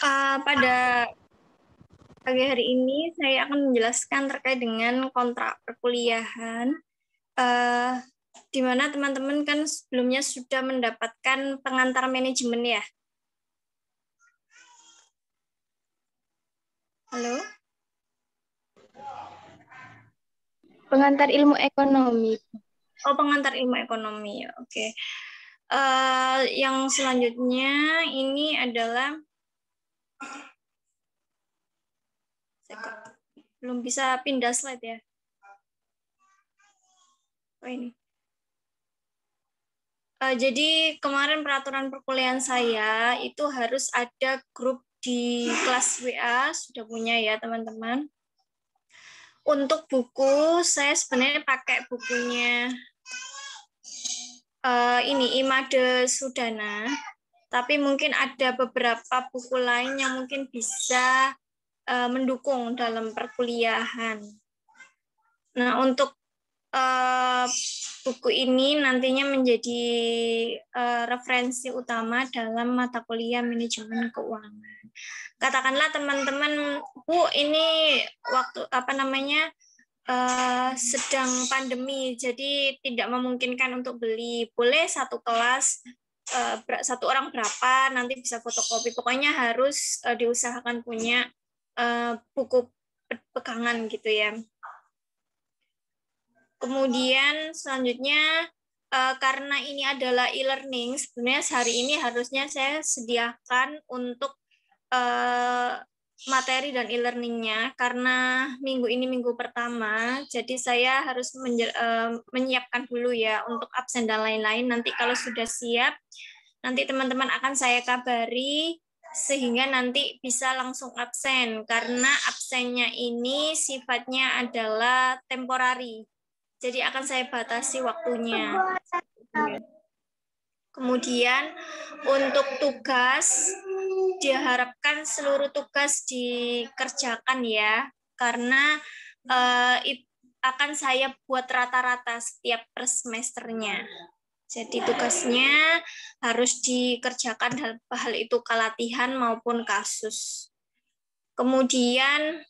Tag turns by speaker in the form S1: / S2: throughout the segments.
S1: Pada pagi hari ini saya akan menjelaskan terkait dengan kontrak perkuliahan, eh, di mana teman-teman kan sebelumnya sudah mendapatkan pengantar manajemen ya. Halo?
S2: Pengantar ilmu ekonomi.
S1: Oh, pengantar ilmu ekonomi. Oke. Yang selanjutnya ini adalah saya belum bisa pindah slide ya. Oh, ini. Jadi kemarin peraturan perkuliahan saya itu harus ada grup di kelas WA, sudah punya ya teman-teman. Untuk buku, saya sebenarnya pakai bukunya ini Imade Sudana, tapi mungkin ada beberapa buku lain yang mungkin bisa mendukung dalam perkuliahan. Nah, untuk buku ini nantinya menjadi referensi utama dalam mata kuliah manajemen keuangan. Katakanlah teman-teman, Bu, ini waktu sedang pandemi, jadi tidak memungkinkan untuk beli. Boleh satu kelas satu orang berapa, nanti bisa fotokopi. Pokoknya harus diusahakan punya buku pegangan gitu ya. Kemudian selanjutnya karena ini adalah e-learning, sebenarnya hari ini harusnya saya sediakan untuk materi dan e-learningnya, karena minggu ini minggu pertama, jadi saya harus menyiapkan dulu ya untuk absen dan lain-lain. Nanti kalau sudah siap, nanti teman-teman akan saya kabari sehingga nanti bisa langsung absen, karena absennya ini sifatnya adalah temporari. Jadi akan saya batasi waktunya. Kemudian untuk tugas, diharapkan seluruh tugas dikerjakan ya, karena akan saya buat rata-rata setiap per semesternya. Jadi tugasnya harus dikerjakan hal itu kelatihan maupun kasus. Kemudian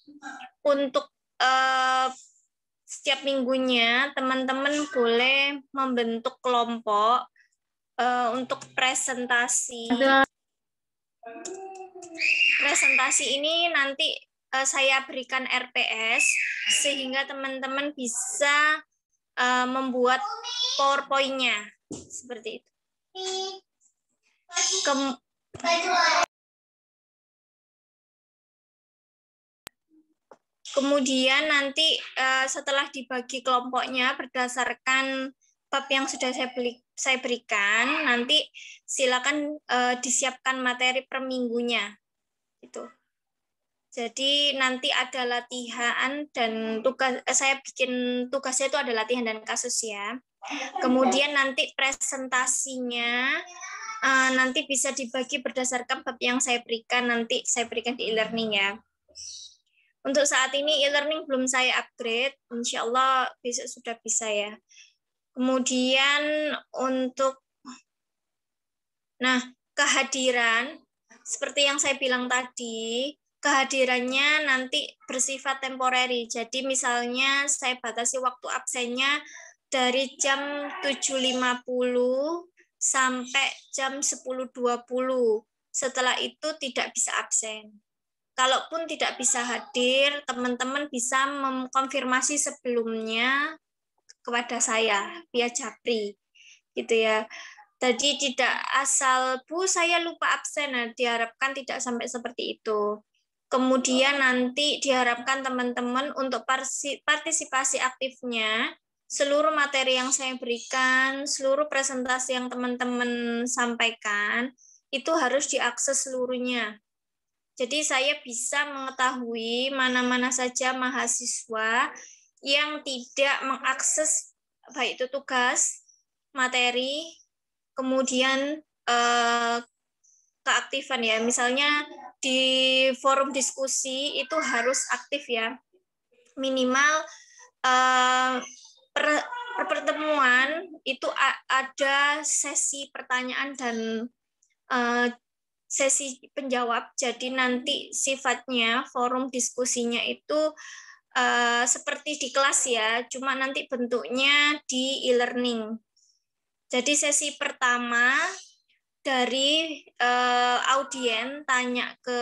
S1: untuk setiap minggunya teman-teman boleh membentuk kelompok untuk presentasi. Presentasi ini nanti saya berikan RPS sehingga teman-teman bisa membuat PowerPoint-nya seperti itu. Kemudian nanti setelah dibagi kelompoknya berdasarkan bab yang sudah saya berikan, nanti silakan disiapkan materi per minggunya. Itu. Jadi nanti ada latihan dan tugas, saya bikin tugasnya itu ada latihan dan kasus ya. Kemudian nanti presentasinya nanti bisa dibagi berdasarkan bab yang saya berikan, nanti saya berikan di e-learning ya. Untuk saat ini e-learning belum saya upgrade, insya Allah besok sudah bisa ya. Kemudian untuk kehadiran, seperti yang saya bilang tadi, kehadirannya nanti bersifat temporary. Jadi misalnya saya batasi waktu absennya dari jam 7.50 sampai jam 10.20. Setelah itu tidak bisa absen. Kalaupun tidak bisa hadir, teman-teman bisa mengkonfirmasi sebelumnya kepada saya via Japri, gitu ya. Jadi tidak asal, Bu, saya lupa absen. Nah, diharapkan tidak sampai seperti itu. Kemudian nanti diharapkan teman-teman untuk partisipasi aktifnya, seluruh materi yang saya berikan, seluruh presentasi yang teman-teman sampaikan, itu harus diakses seluruhnya. Jadi saya bisa mengetahui mana-mana saja mahasiswa yang tidak mengakses baik itu tugas, materi, kemudian keaktifan ya. Misalnya di forum diskusi itu harus aktif ya. Minimal per pertemuan itu ada sesi pertanyaan dan sesi penjawab. Jadi nanti sifatnya forum diskusinya itu seperti di kelas ya, cuma nanti bentuknya di e-learning. Jadi sesi pertama dari audien tanya ke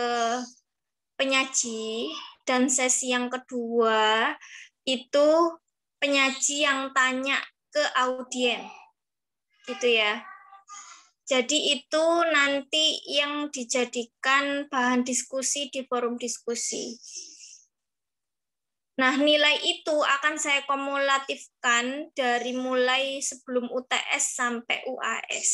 S1: penyaji, dan sesi yang kedua itu penyaji yang tanya ke audien. Gitu ya. Jadi itu nanti yang dijadikan bahan diskusi di forum diskusi. Nah, nilai itu akan saya kumulatifkan dari mulai sebelum UTS sampai UAS.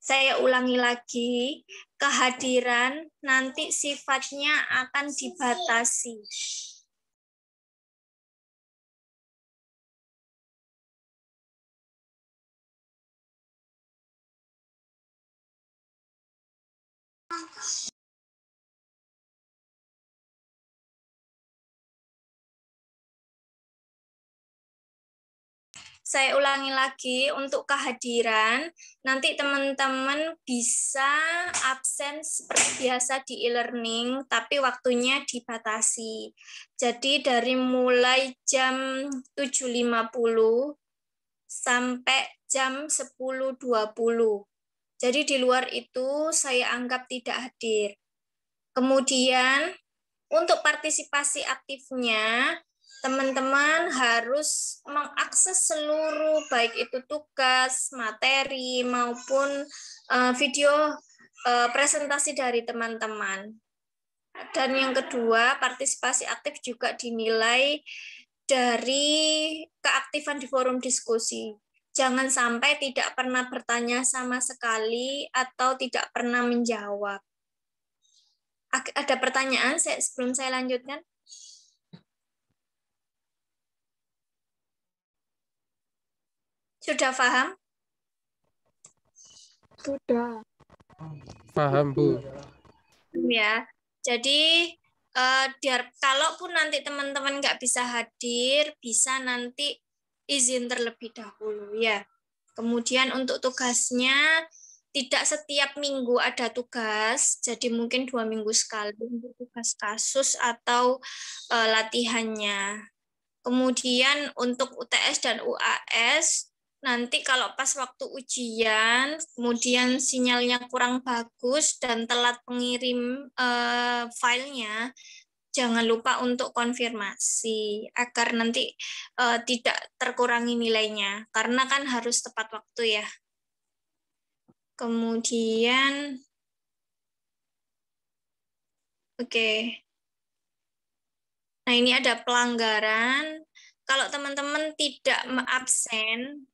S1: Saya ulangi lagi, kehadiran nanti sifatnya akan dibatasi. Saya ulangi lagi, untuk kehadiran, nanti teman-teman bisa absen seperti biasa di e-learning, tapi waktunya dibatasi. Jadi dari mulai jam 7.50 sampai jam 10.20. Jadi di luar itu saya anggap tidak hadir. Kemudian untuk partisipasi aktifnya, teman-teman harus mengakses seluruh baik itu tugas, materi maupun video presentasi dari teman-teman. Dan yang kedua, partisipasi aktif juga dinilai dari keaktifan di forum diskusi. Jangan sampai tidak pernah bertanya sama sekali atau tidak pernah menjawab. Ada pertanyaan sebelum saya lanjutkan? Sudah paham?
S2: Sudah.
S3: Paham, Bu.
S1: Ya, jadi kalaupun nanti teman-teman nggak bisa hadir, bisa nanti izin terlebih dahulu ya. Kemudian untuk tugasnya tidak setiap minggu ada tugas, jadi mungkin 2 minggu sekali untuk tugas kasus atau latihannya. Kemudian untuk UTS dan UAS, nanti kalau pas waktu ujian, kemudian sinyalnya kurang bagus dan telat mengirim filenya, jangan lupa untuk konfirmasi agar nanti tidak terkurangi nilainya, karena kan harus tepat waktu ya. Kemudian, oke. Nah, ini ada pelanggaran. Kalau teman-teman tidak absen,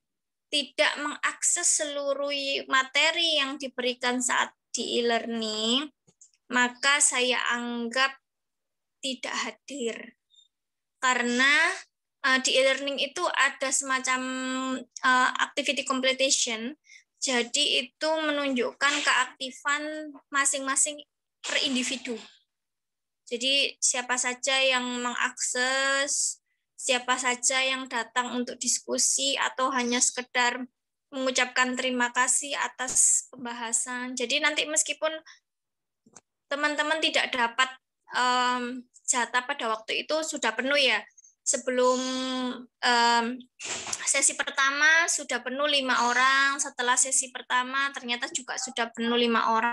S1: tidak mengakses seluruh materi yang diberikan saat di e-learning, maka saya anggap tidak hadir. Karena di e-learning itu ada semacam activity completion, jadi itu menunjukkan keaktifan masing-masing per individu. Jadi siapa saja yang mengakses, siapa saja yang datang untuk diskusi atau hanya sekedar mengucapkan terima kasih atas pembahasan. Jadi nanti meskipun teman-teman tidak dapat jatah pada waktu itu sudah penuh ya. Sebelum sesi pertama sudah penuh 5 orang, setelah sesi pertama ternyata juga sudah penuh 5 orang.